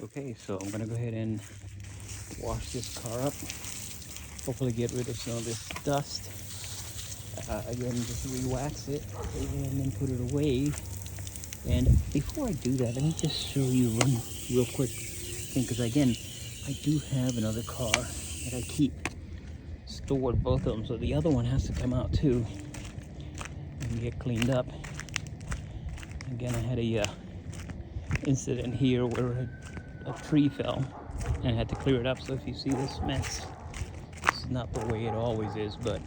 Okay, so I'm gonna go ahead and wash this car up. Hopefully get rid of some of this dust. Again, just re-wax it and then put it away. And before I do that, let me just show you one real quick thing, because again, I do have another car that I keep stored, both of them. So the other one has to come out too and get cleaned up. Again, I had a incident here where a tree fell and I had to clear it up. So if you see this mess, it's not the way it always is, but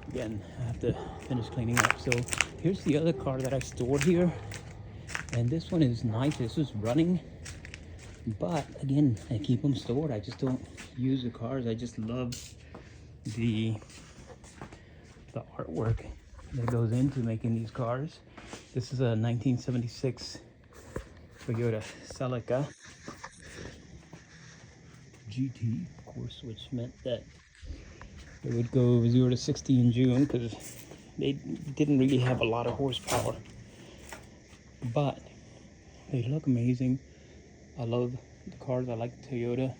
again, I have to finish cleaning up. So here's the other car that I stored here, and this one is nice. This is running, but again, I keep them stored. I just don't use the cars. I just love the artwork that goes into making these cars. This is a 1976 Toyota Celica GT, of course, which meant that it would go 0 to 60 in June because they didn't really have a lot of horsepower, but they look amazing. I love the cars. I like Toyota,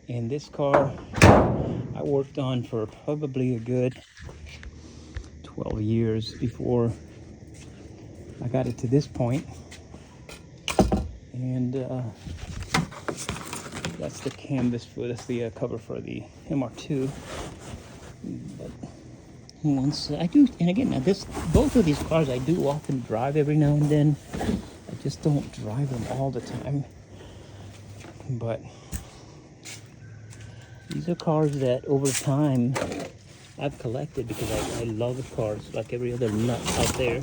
and this car I worked on for probably a good 12 years before I got it to this point. And that's the canvas for that's the cover for the MR2. But once I do, and again, now both of these cars I do often drive every now and then. I just don't drive them all the time. But these are cars that over time I've collected because I love cars like every other nut out there.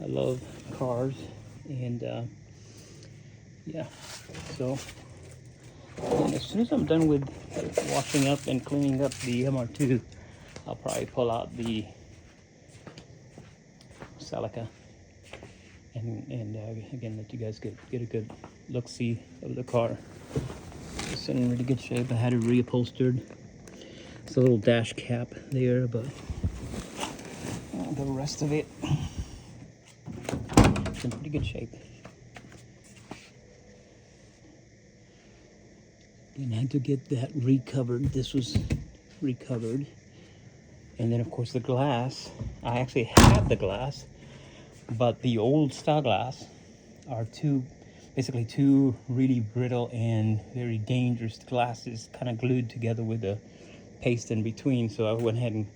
I love cars, and yeah, so and as soon as I'm done with washing up and cleaning up the MR2, I'll probably pull out the Celica and again let you guys get a good look-see of the car. It's in really good shape. I had it reupholstered. It's a little dash cap there, but the rest of it it's in pretty good shape. And I had to get that recovered. This was recovered. And then of course the glass, I actually have the glass, but the old style glass are basically two really brittle and very dangerous glasses kind of glued together with the paste in between. So I went ahead and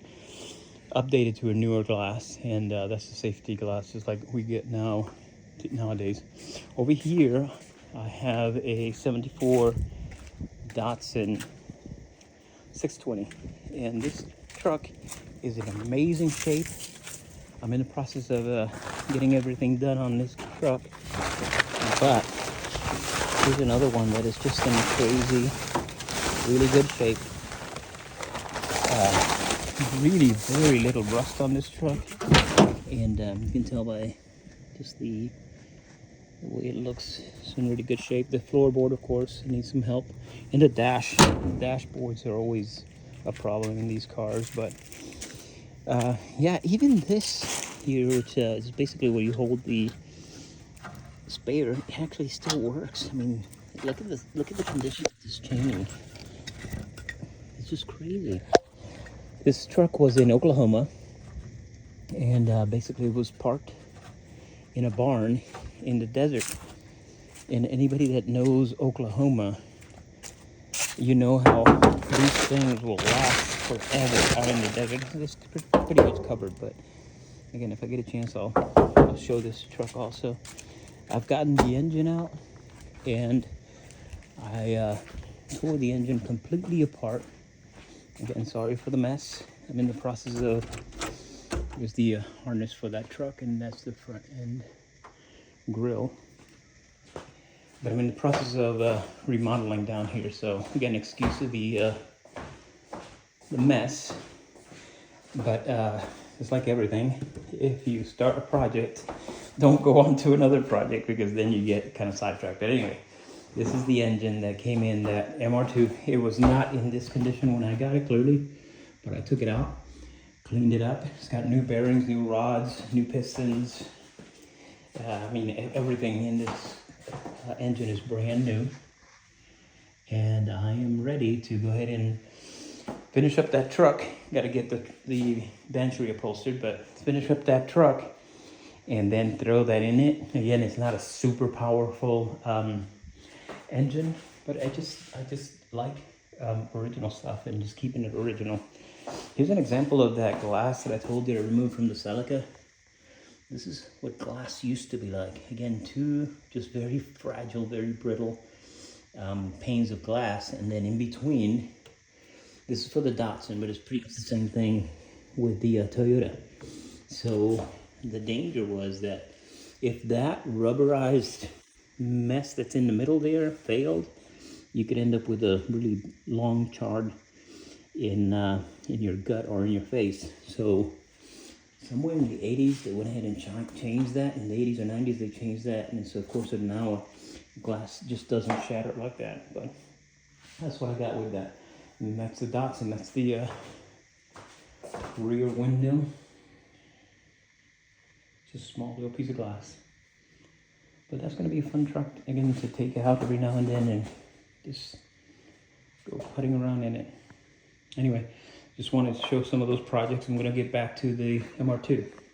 updated to a newer glass, and that's the safety glass just like we get nowadays. Over here I have a 74 Datsun 620, and this truck is in amazing shape. I'm in the process of getting everything done on this truck, but here's another one that is just in crazy, really good shape. Really very little rust on this truck, and you can tell by just the way it looks. It's in really good shape. The floorboard, of course, needs some help, and the dashboards are always a problem in these cars. But yeah, even this here, which is basically where you hold the spare, it actually still works. I mean, look at the condition of this chain. It's just crazy. This truck was in Oklahoma, and basically it was parked in a barn in the desert. And anybody that knows Oklahoma, you know how these things will last forever out in the desert. It's pretty much covered, but again, if I get a chance, I'll show this truck also. I've gotten the engine out, and I tore the engine completely apart. Again, sorry for the mess. I'm in the process of, here's the harness for that truck, and that's the front end grill. But I'm in the process of remodeling down here, so again, excuse the mess. But it's like everything. If you start a project, don't go on to another project, because then you get kind of sidetracked. But anyway, this is the engine that came in that MR2. It was not in this condition when I got it, clearly, but I took it out, cleaned it up. It's got new bearings, new rods, new pistons. I mean, everything in this engine is brand new, and I am ready to go ahead and finish up that truck. Got to get the bench reupholstered, but finish up that truck and then throw that in it. Again, it's not a super powerful engine, but I just like original stuff and just keeping it original. Here's an example of that glass that I told you to remove from the Celica. This is what glass used to be like. Again, two just very fragile, very brittle panes of glass, and then in between, this is for the Datsun, but it's pretty much the same thing with the Toyota. So the danger was that if that rubberized mess that's in the middle there failed, you could end up with a really long chard in your gut or in your face. So somewhere in the 80s, they went ahead and changed that. In the 80s or 90s, they changed that. And so, of course, now glass just doesn't shatter like that. But that's what I got with that. And that's the Datsun. That's the rear window. Just a small little piece of glass. But that's going to be a fun truck, again, to take out every now and then and just go putting around in it. Anyway, just wanted to show some of those projects. I'm going to get back to the MR2.